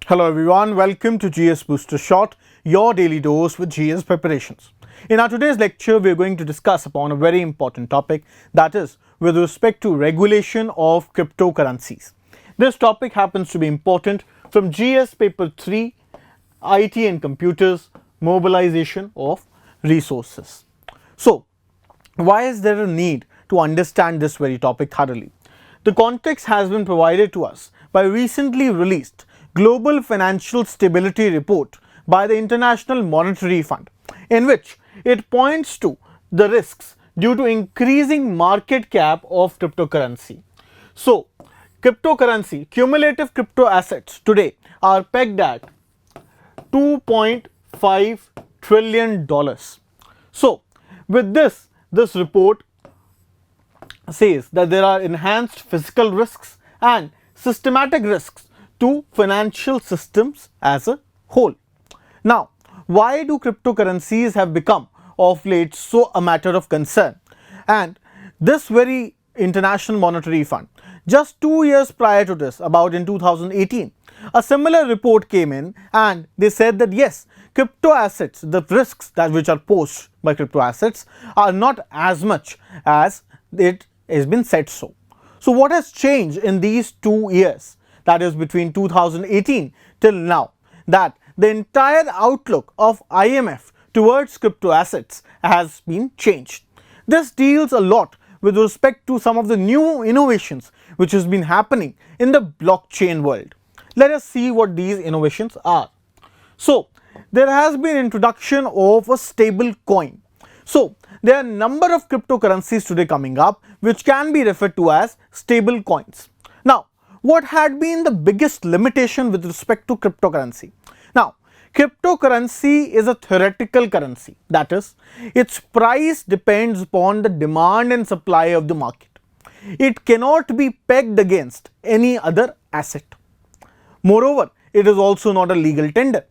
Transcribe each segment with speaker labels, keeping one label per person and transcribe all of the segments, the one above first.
Speaker 1: Hello everyone, welcome to GS Booster Short, your daily dose with GS preparations. In our today's lecture, we are going to discuss upon a very important topic, that is with respect to regulation of cryptocurrencies. This topic happens to be important from GS paper 3, IT and computers, mobilization of resources. So, why is there a need to understand this very topic thoroughly? The context has been provided to us by recently released Global Financial Stability Report by the International Monetary Fund, in which it points to the risks due to increasing market cap of cryptocurrency. So, cryptocurrency, cumulative crypto assets today are pegged at $2.5 trillion. So, with this report says that there are enhanced physical risks and systematic risks to financial systems as a whole. Now, why do cryptocurrencies have become of late so a matter of concern? And this very International Monetary Fund, just 2 years prior to this, about in 2018, a similar report came in and they said that yes, crypto assets, the risks that which are posed by crypto assets are not as much as it has been said so. So what has changed in these 2 years? That is between 2018 till now, that the entire outlook of IMF towards crypto assets has been changed. This deals a lot with respect to some of the new innovations which has been happening in the blockchain world. Let us see what these innovations are. So, there has been introduction of a stable coin. So, there are a number of cryptocurrencies today coming up which can be referred to as stable coins. Now, what had been the biggest limitation with respect to cryptocurrency? Now, cryptocurrency is a theoretical currency, that is, its price depends upon the demand and supply of the market. It cannot be pegged against any other asset. Moreover, it is also not a legal tender.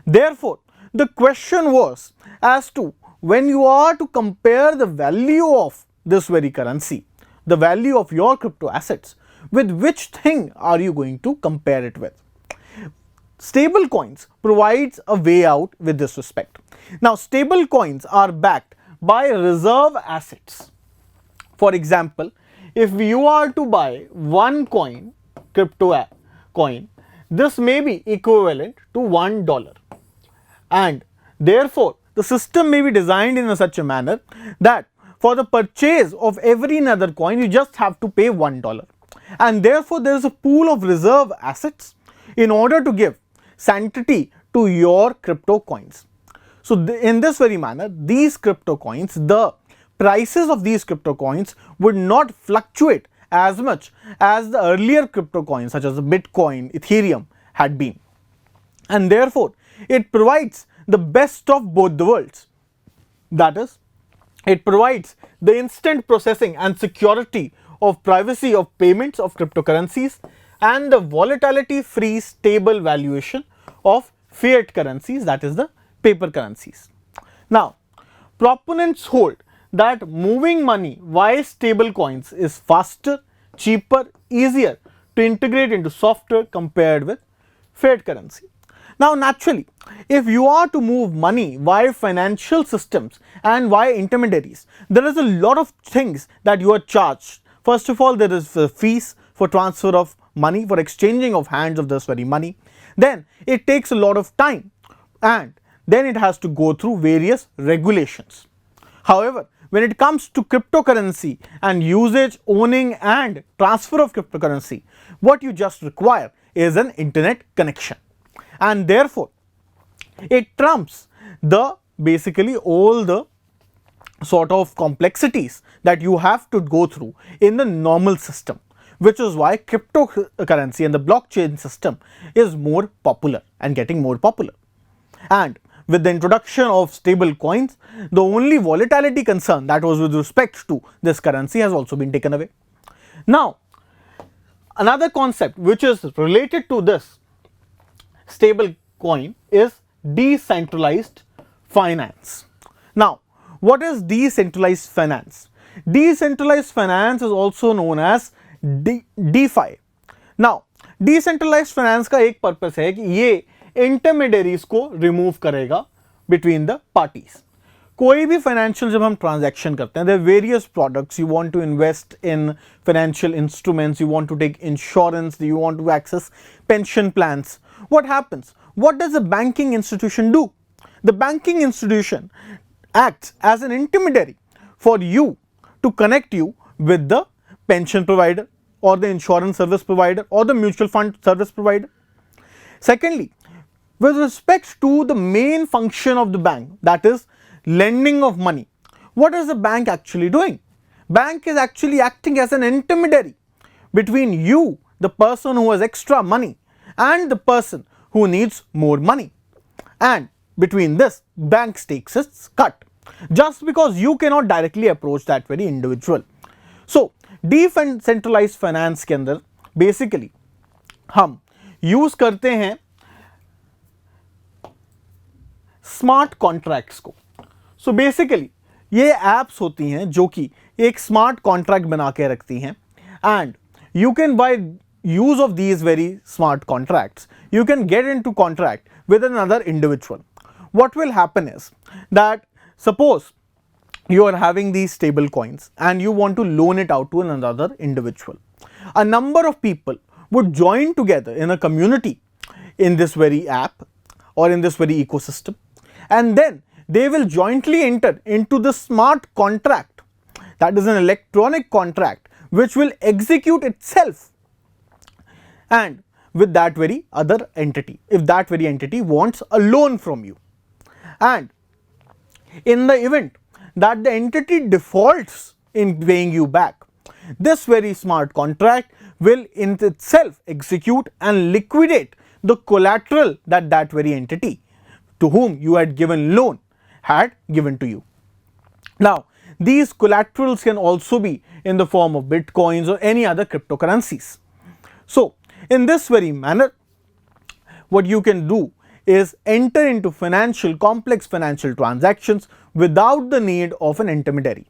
Speaker 1: Therefore, the question was as to when you are to compare the value of this very currency, the value of your crypto assets, with which thing are you going to compare it with? Stable coins provides a way out with this respect. Now, stable coins are backed by reserve assets. For example, if you are to buy one coin, coin, this may be equivalent to $1. And therefore, the system may be designed in such a manner that for the purchase of every another coin, you just have to pay $1. And therefore, there is a pool of reserve assets in order to give sanctity to your crypto coins. So, in this very manner, these crypto coins, the prices of these crypto coins would not fluctuate as much as the earlier crypto coins such as the Bitcoin, Ethereum had been. And therefore, it provides the best of both the worlds. That is, it provides the instant processing and security of privacy of payments of cryptocurrencies and the volatility free stable valuation of fiat currencies, that is the paper currencies. Now, proponents hold that moving money via stable coins is faster, cheaper, easier to integrate into software compared with fiat currency. Now, naturally, if you are to move money via financial systems and via intermediaries, there is a lot of things that you are charged. First of all, there is fees for transfer of money, for exchanging of hands of this very money. Then it takes a lot of time and then it has to go through various regulations. However, when it comes to cryptocurrency and usage, owning and transfer of cryptocurrency, what you just require is an internet connection. And therefore, it trumps the basically all the sort of complexities that you have to go through in the normal system, which is why cryptocurrency and the blockchain system is more popular and getting more popular. And with the introduction of stable coins, the only volatility concern that was with respect to this currency has also been taken away. Now, another concept which is related to this stable coin is decentralized finance. Now, what is decentralized finance? Decentralized finance is also known as DeFi. Now, decentralised finance का एक purpose है कि ये intermediaries को remove करेगा between the parties. कोई भी financial जब हम ट्रांजैक्शन करते हैं, there various products, you want to invest in financial instruments, you want to take insurance, you want to access pension plans, what happens, what does the banking institution do? The banking institution acts as an intermediary for you to connect you with the pension provider or the insurance service provider or the mutual fund service provider. Secondly, with respect to the main function of the bank, that is lending of money, what is the bank actually doing? Bank is actually acting as an intermediary between you, the person who has extra money, and the person who needs more money, and between this bank takes its cut just because you cannot directly approach that very individual. So decentralized finance के अंदर basically हम use करते हैं smart contracts को। So basically ये apps होती हैं जो कि एक स्मार्ट कॉन्ट्रैक्ट बना के रखती हैं, and you can buy use of these very smart contracts, you can get into contract with another individual. What will happen is that suppose you are having these stable coins and you want to loan it out to another individual. A number of people would join together in a community in this very app or in this very ecosystem, and then they will jointly enter into the smart contract, that is an electronic contract which will execute itself and with that very other entity, if that very entity wants a loan from you. And in the event that the entity defaults in paying you back, this very smart contract will in itself execute and liquidate the collateral that that very entity to whom you had given loan had given to you. Now these collaterals can also be in the form of bitcoins or any other cryptocurrencies. So in this very manner, what you can do is enter into complex financial transactions without the need of an intermediary.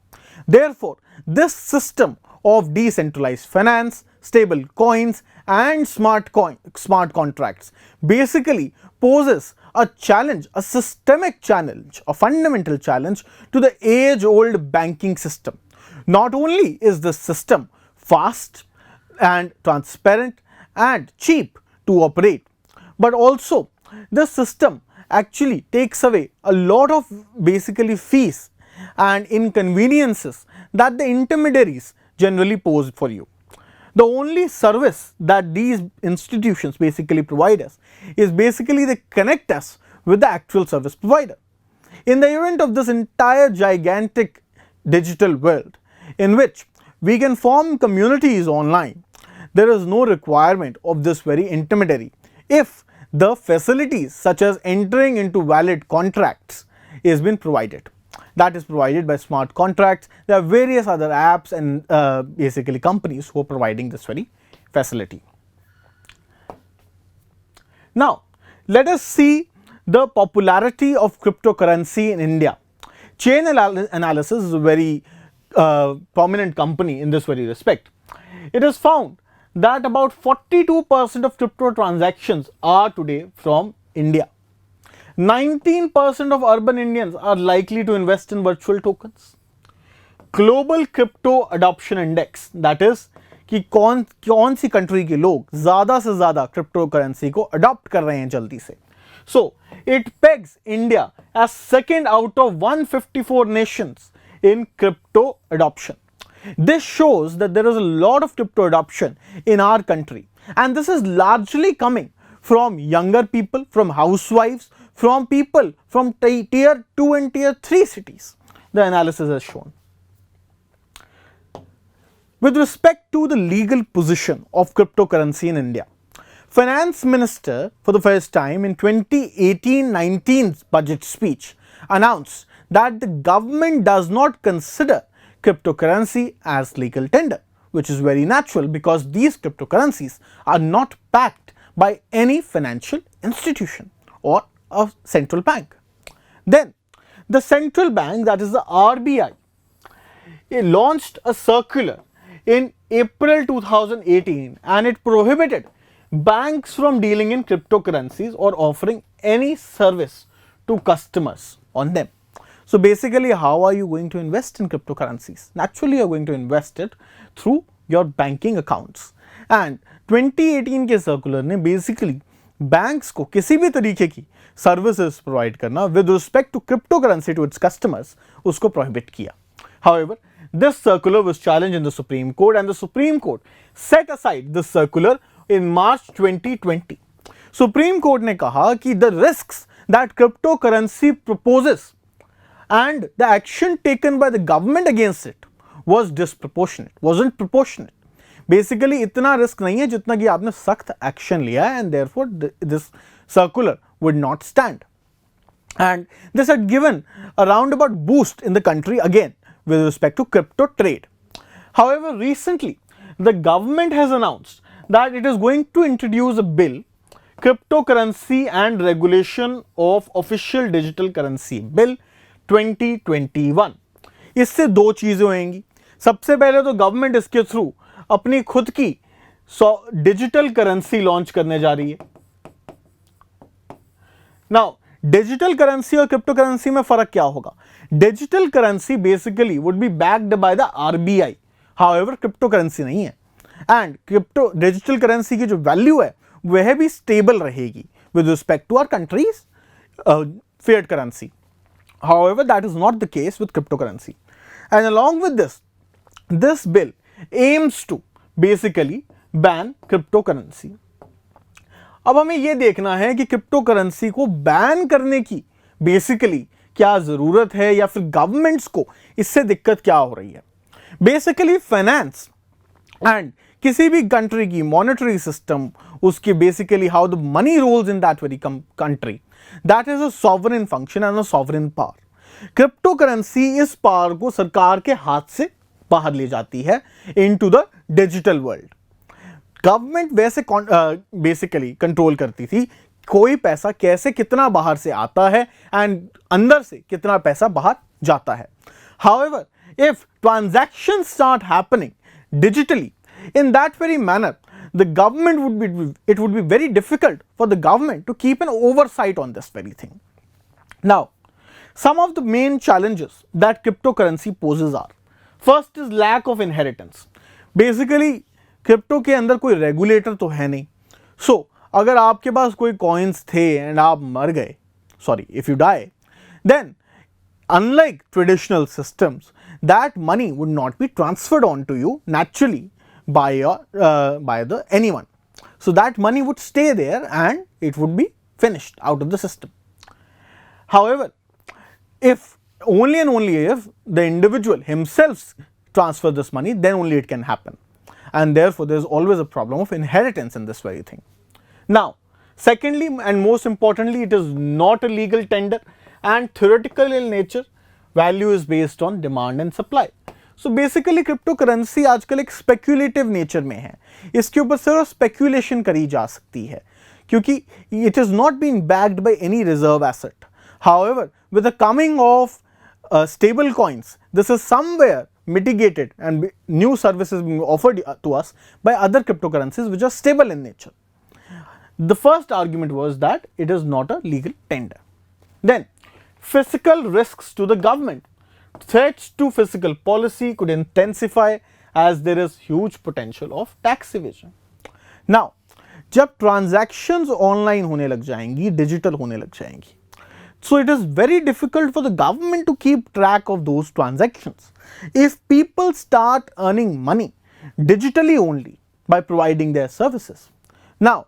Speaker 1: Therefore, this system of decentralized finance, stable coins and smart contracts basically poses a challenge, a systemic challenge, a fundamental challenge to the age-old banking system. Not only is the system fast and transparent and cheap to operate, but also this system actually takes away a lot of basically fees and inconveniences that the intermediaries generally pose for you. The only service that these institutions basically provide us is basically they connect us with the actual service provider. In the event of this entire gigantic digital world in which we can form communities online, there is no requirement of this very intermediary if the facilities such as entering into valid contracts is been provided. That is provided by smart contracts. There are various other apps and basically companies who are providing this very facility. Now let us see the popularity of cryptocurrency in India. Chain Analysis is a very prominent company in this very respect. It is found that about 42% of crypto transactions are today from India. 19% of urban Indians are likely to invest in virtual tokens. Global Crypto Adoption Index, that is कि कौन सी country के लोग ज़्यादा से ज़्यादा crypto currency को adopt कर रहे हैं जल्दी से. So it pegs India as second out of 154 nations in crypto adoption. This shows that there is a lot of crypto adoption in our country, and this is largely coming from younger people, from housewives, from people from tier 2 and tier 3 cities, the analysis has shown. With respect to the legal position of cryptocurrency in India, Finance Minister for the first time in 2018-19 budget speech announced that the government does not consider cryptocurrency as legal tender, which is very natural because these cryptocurrencies are not backed by any financial institution or a central bank. Then the central bank, that is the RBI, it launched a circular in April 2018 and it prohibited banks from dealing in cryptocurrencies or offering any service to customers on them. So basically, how are you going to invest in cryptocurrencies? Naturally, you're going to invest it through your banking accounts. And 2018 के circular ने basically banks को किसी भी तरीके की services provide करना with respect to crypto currency to its customers उसको prohibit किया. However, this circular was challenged in the Supreme Court and the Supreme Court set aside this circular in March 2020. Supreme Court ने कहा कि the risks that cryptocurrency proposes and the action taken by the government against it was disproportionate, wasn't proportionate. Basically इतना risk नहीं है जितना कि आपने सख्त एक्शन लिया है and therefore this circular would not stand. And this had given a roundabout boost in the country again with respect to crypto trade. However, recently the government has announced that it is going to introduce a bill, Cryptocurrency and Regulation of Official Digital Currency Bill 2021. इससे दो चीजें होंगी. सबसे पहले तो government इसके through अपनी खुद की डिजिटल करेंसी लॉन्च करने जा रही है. नाउ डिजिटल करेंसी और क्रिप्टो करेंसी में फर्क क्या होगा? Digital currency basically would be backed by the RBI, however crypto currency नहीं है. एंड क्रिप्टो डिजिटल करेंसी की जो वैल्यू है वह भी स्टेबल रहेगी with respect to our countries fiat currency. However, that is not the case with cryptocurrency. And along with this, this bill aims to basically ban cryptocurrency. अब हमें यह देखना है कि क्रिप्टो करेंसी को बैन करने की बेसिकली क्या जरूरत है या फिर गवर्नमेंट्स को इससे दिक्कत क्या हो रही है. बेसिकली फाइनेंस एंड किसी भी कंट्री की मॉनेटरी सिस्टम, उसकी basically how the money rolls in that very country, that is a sovereign function and a sovereign power. Crypto currency इस पावर को सरकार के हाथ से बाहर ले जाती है into the digital world. Government वैसे बेसिकली कंट्रोल करती थी कोई पैसा कैसे कितना बाहर से आता है एंड अंदर से कितना पैसा बाहर जाता है. However, if transactions start happening digitally in that very manner, the government it would be very difficult for the government to keep an oversight on this very thing. Now, some of the main challenges that cryptocurrency poses are, first is lack of inheritance. Basically crypto के अंदर कोई regulator तो है नहीं. सो अगर आपके पास कोई coins थे एंड आप मर गए, sorry if you die, then unlike traditional systems, that money would not be transferred on to you naturally by the anyone. So that money would stay there and it would be finished out of the system. However, if only and only if the individual himself transfer this money, then only it can happen. And therefore, there is always a problem of inheritance in this very thing. Now, secondly and most importantly, it is not a legal tender and theoretical in nature. Value is based on demand and supply. So basically cryptocurrency आजकल एक speculative nature में है. इसके ऊपर सिर्फ speculation करी जा सकती है क्योंकि it is not being backed by any reserve asset. However, with the coming of stable coins, this is somewhere mitigated and new services being offered to us by other cryptocurrencies which are stable in nature. The first argument was that it is not a legal tender. Then, fiscal risks to the government. Threats to fiscal policy could intensify as there is huge potential of tax evasion. Now, जब transactions online होने लग जाएंगी, digital होने लग जाएंगी, so it is very difficult for the government to keep track of those transactions. If people start earning money digitally only by providing their services. Now,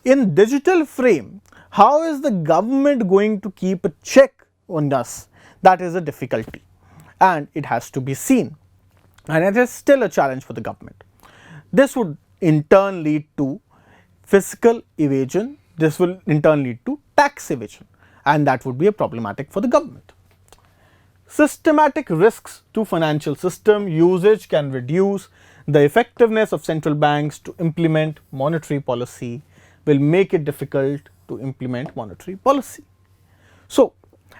Speaker 1: in digital frame, how is the government going to keep a check on us? That is a difficulty and it has to be seen, and it is still a challenge for the government. This would in turn lead to fiscal evasion, this will in turn lead to tax evasion, and that would be a problematic for the government. Systematic risks to financial system usage can reduce the effectiveness of central banks to implement monetary policy, will make it difficult to implement monetary policy. So,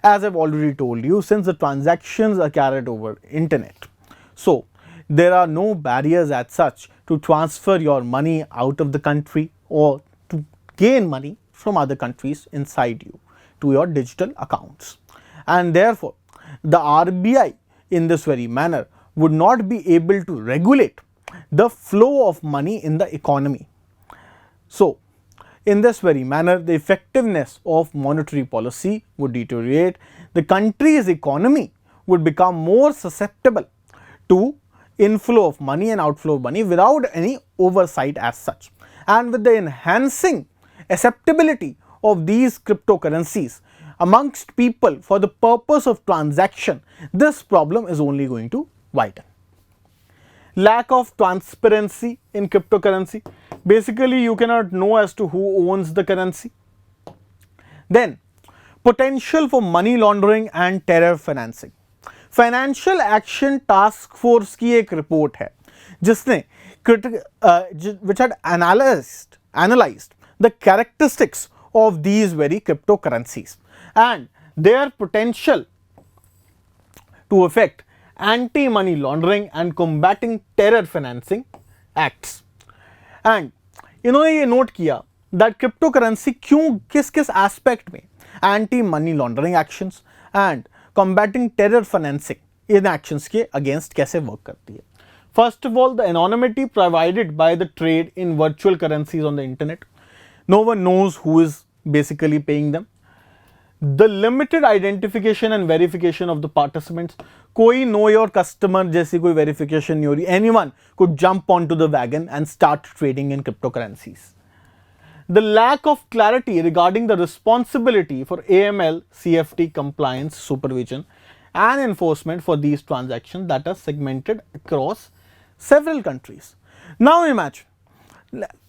Speaker 1: as I've already told you, since the transactions are carried over internet, so there are no barriers as such to transfer your money out of the country or to gain money from other countries inside you to your digital accounts. And therefore, the RBI in this very manner would not be able to regulate the flow of money in the economy. So, in this very manner, the effectiveness of monetary policy would deteriorate. The country's economy would become more susceptible to inflow of money and outflow of money without any oversight as such. And with the enhancing acceptability of these cryptocurrencies amongst people for the purpose of transaction, this problem is only going to widen. Lack of transparency in cryptocurrency. Basically, you cannot know as to who owns the currency. Then, potential for money laundering and terror financing. Financial action task force की एक report है जिसने which had analyzed the characteristics of these very cryptocurrencies and their potential to affect anti-money laundering and combating terror financing acts. And इन्होंने ये note किया that cryptocurrency क्यों किस किस एस्पेक्ट में anti-money laundering actions and combating terror financing in actions के against कैसे work करती है. First of all, the anonymity provided by the trade in virtual currencies on the internet. No one knows who is basically paying them. The limited identification and verification of the participants. कोई know your customer जैसी कोई verification नहीं हो रही. Anyone could jump onto the wagon and start trading in cryptocurrencies. The lack of clarity regarding the responsibility for AML, CFT compliance, supervision and enforcement for these transactions that are segmented across several countries. Now imagine,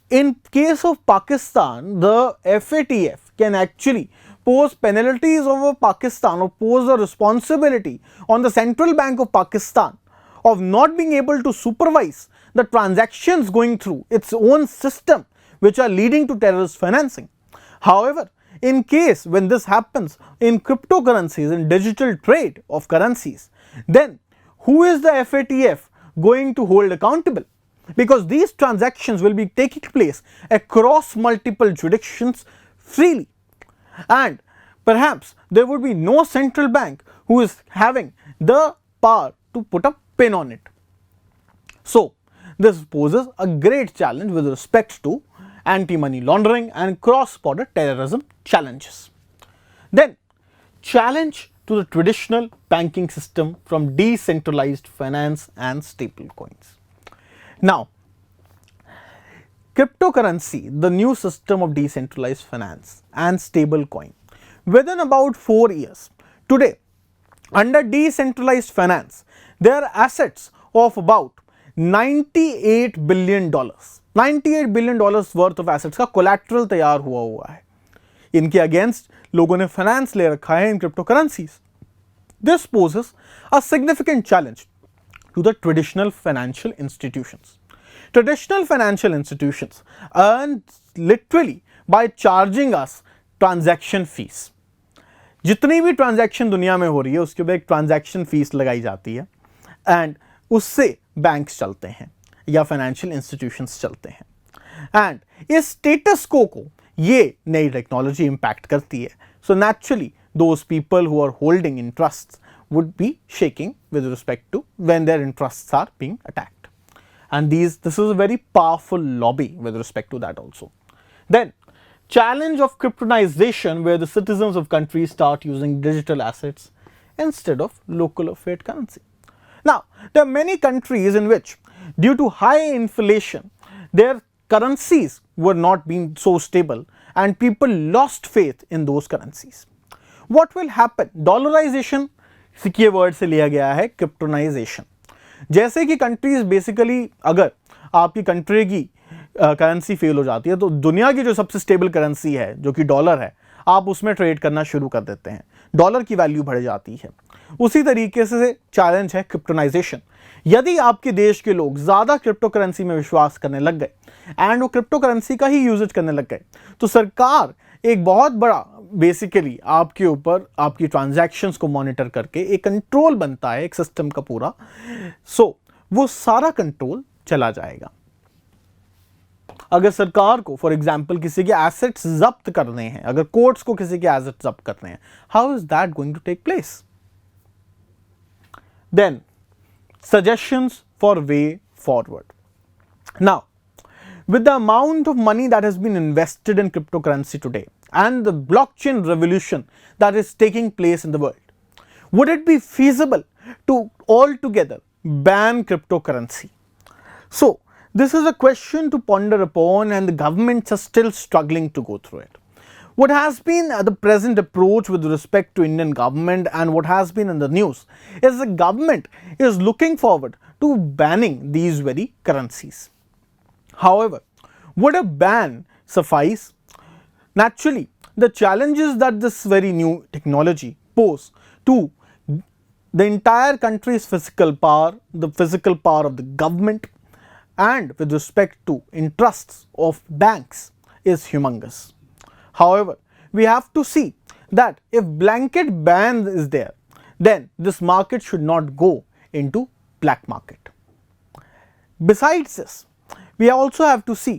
Speaker 1: in case of Pakistan, the FATF can actually pose penalties over Pakistan or pose a responsibility on the Central Bank of Pakistan of not being able to supervise the transactions going through its own system which are leading to terrorist financing. However, in case when this happens in cryptocurrencies and digital trade of currencies, then who is the FATF going to hold accountable? Because these transactions will be taking place across multiple jurisdictions freely, and perhaps there would be no central bank who is having the power to put a pin on it. So, this poses a great challenge with respect to anti-money laundering and cross-border terrorism challenges. Then, challenge to the traditional banking system from decentralized finance and stable coins. Now, cryptocurrency, the new system of decentralized finance and stable coin, within about 4 years, today, under decentralized finance, there are assets of about $98 billion. $98 billion worth of assets का collateral तैयार हुआ है. इनके against लोगों ने finance ले रखा है in cryptocurrencies. This poses a significant challenge to the traditional financial institutions. Traditional financial institutions earn literally by charging us transaction fees. जितनी भी ट्रांजैक्शन दुनिया में हो रही है उसके ऊपर एक ट्रांजैक्शन फीस लगाई जाती है एंड उससे बैंक्स चलते हैं या फाइनेंशियल इंस्टीट्यूशंस चलते हैं एंड इस स्टेटस को ये नई टेक्नोलॉजी इम्पैक्ट करती है. So naturally those people who are holding interests would be shaking with respect to when their interests are being attacked, and this is a very powerful lobby with respect to that also. Then challenge of cryptonization, where the citizens of countries start using digital assets instead of local or fiat currency. Now there are many countries in which due to high inflation their currencies were not being so stable and people lost faith in those currencies. What will happen? Dollarization सिक्के word से लिया गया है क्रिप्टोनाइजेशन. जैसे कि countries basically अगर आपकी country की करेंसी फेल हो जाती है तो दुनिया की जो सबसे स्टेबल करेंसी है जो कि डॉलर है आप उसमें ट्रेड करना शुरू कर देते हैं, डॉलर की वैल्यू बढ़ जाती है. उसी तरीके से चैलेंज है क्रिप्टोनाइजेशन. यदि आपके देश के लोग ज़्यादा क्रिप्टो करेंसी में विश्वास करने लग गए एंड वो क्रिप्टो करेंसी का ही यूजेज करने लग गए तो सरकार एक बहुत बड़ा बेसिकली आपके ऊपर आपकी ट्रांजैक्शंस को मॉनिटर करके एक कंट्रोल बनता है एक सिस्टम का पूरा. सो वो सारा कंट्रोल चला जाएगा. अगर सरकार को फॉर एग्जाम्पल किसी के एसेट्स जब्त करने हैं, अगर कोर्ट्स को किसी के एसेट्स जब्त करने हैं, how is that going to take place? Then suggestions for way forward. Now, with the amount of money that has been invested in cryptocurrency today and the blockchain revolution that is taking place in the world, would it be feasible to altogether ban cryptocurrency? So, this is a question to ponder upon, and the governments are still struggling to go through it. What has been the present approach with respect to Indian government and what has been in the news is the government is looking forward to banning these very currencies. However, would a ban suffice? Naturally, the challenges that this very new technology pose to the entire country's physical power, the physical power of the government, and with respect to interests of banks is humongous. However, we have to see that if blanket ban is there, then this market should not go into black market. Besides this, we also have to see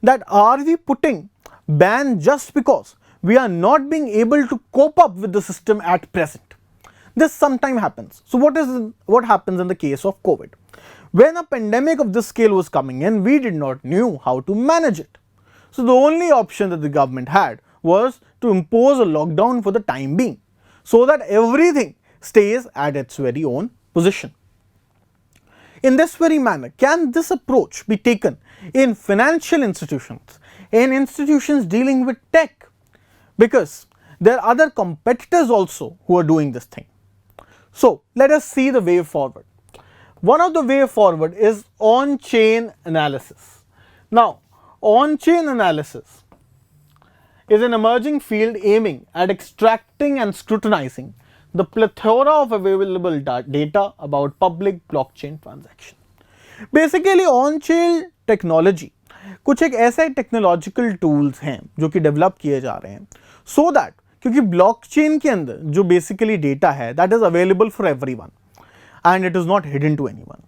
Speaker 1: that are we putting ban just because we are not being able to cope up with the system at present? This sometimes happens. So what happens in the case of COVID? When a pandemic of this scale was coming in, we did not know how to manage it. So the only option that the government had was to impose a lockdown for the time being, so that everything stays at its very own position. In this very manner, can this approach be taken in financial institutions, in institutions dealing with tech? Because there are other competitors also who are doing this thing. So let us see the way forward. One of the way forward is on-chain analysis. Now, on-chain analysis is an emerging field aiming at extracting and scrutinizing the plethora of available data about public blockchain transaction. Basically, on-chain technology कुछ एक ऐसे technological tools हैं जो कि develop किए जा रहे हैं सो दैट, क्योंकि ब्लॉकचेन के अंदर जो बेसिकली डेटा है that is available for everyone and it is not hidden to anyone.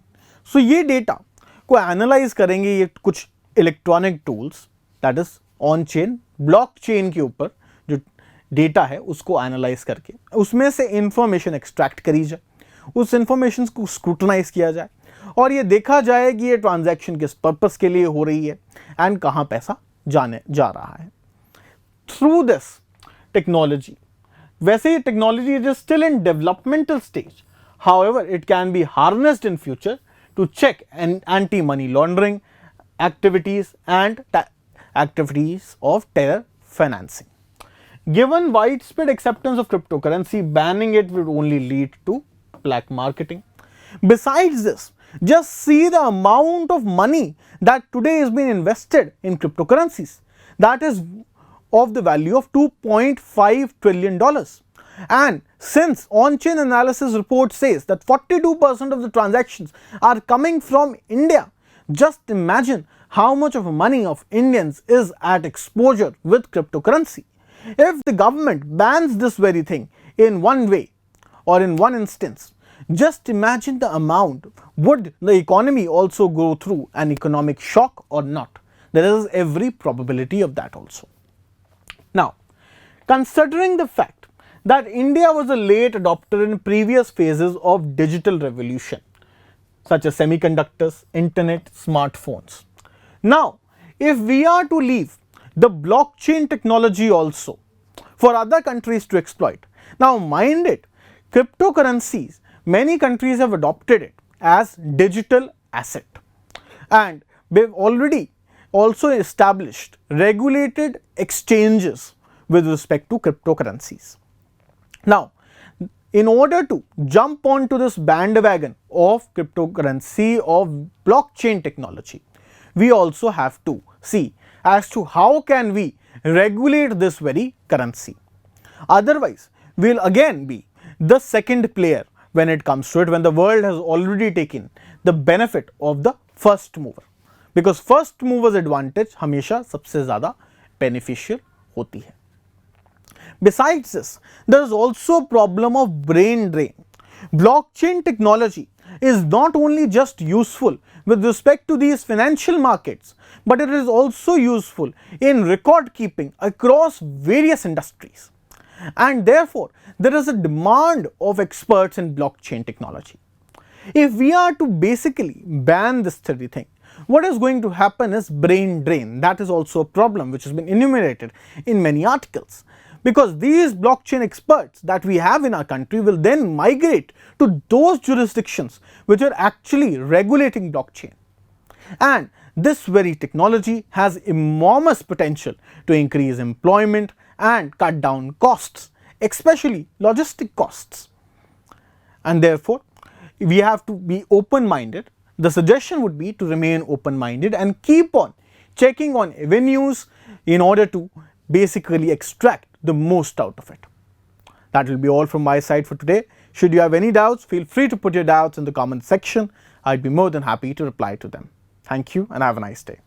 Speaker 1: So ये डेटा को एनालाइज करेंगे ये कुछ electronic tools that is on chain, blockchain के ऊपर जो डेटा है उसको एनालाइज करके उसमें से इंफॉर्मेशन एक्सट्रैक्ट करी जाए, उस इंफॉर्मेशन को स्क्रूटनाइज किया जाए और ये देखा जाए कि ये ट्रांजैक्शन किस पर्पस के लिए हो रही है एंड कहाँ पैसा जाने जा रहा है. थ्रू दिस टेक्नोलॉजी, वैसे ये technology is still in developmental stage, however it can be harnessed in future to check anti-money laundering activities and activities of terror financing. Given widespread acceptance of cryptocurrency, banning it would only lead to black marketing. Besides this, just see the amount of money that today is being invested in cryptocurrencies. That is of the value of $2.5 trillion. And since on-chain analysis report says that 42% of the transactions are coming from India, just imagine how much of money of Indians is at exposure with cryptocurrency. If the government bans this very thing in one way or in one instance, just imagine the amount. Would the economy also go through an economic shock or not? There is every probability of that also. Now, considering the fact that India was a late adopter in previous phases of digital revolution, such as semiconductors, internet, smartphones. Now, if we are to leave the blockchain technology also for other countries to exploit, now mind it, cryptocurrencies, many countries have adopted it as digital asset, and they've already also established regulated exchanges with respect to cryptocurrencies. Now, in order to jump onto this bandwagon of cryptocurrency, of blockchain technology, we also have to see as to how can we regulate this very currency. Otherwise, we will again be the second player when it comes to it, when the world has already taken the benefit of the first mover, because first mover's advantage हमेशा सबसे ज़्यादा beneficial होती है. Besides this, there is also a problem of brain drain. Blockchain technology is not only just useful with respect to these financial markets, but it is also useful in record keeping across various industries. And therefore, there is a demand of experts in blockchain technology. If we are to basically ban this very thing, what is going to happen is brain drain. That is also a problem which has been enumerated in many articles, because these blockchain experts that we have in our country will then migrate to those jurisdictions which are actually regulating blockchain. And this very technology has enormous potential to increase employment and cut down costs, especially logistic costs. And therefore, we have to be open-minded. The suggestion would be to remain open-minded and keep on checking on avenues in order to basically extract the most out of it. That will be all from my side for today. Should you have any doubts, feel free to put your doubts in the comment section. I'd be more than happy to reply to them. Thank you and have a nice day.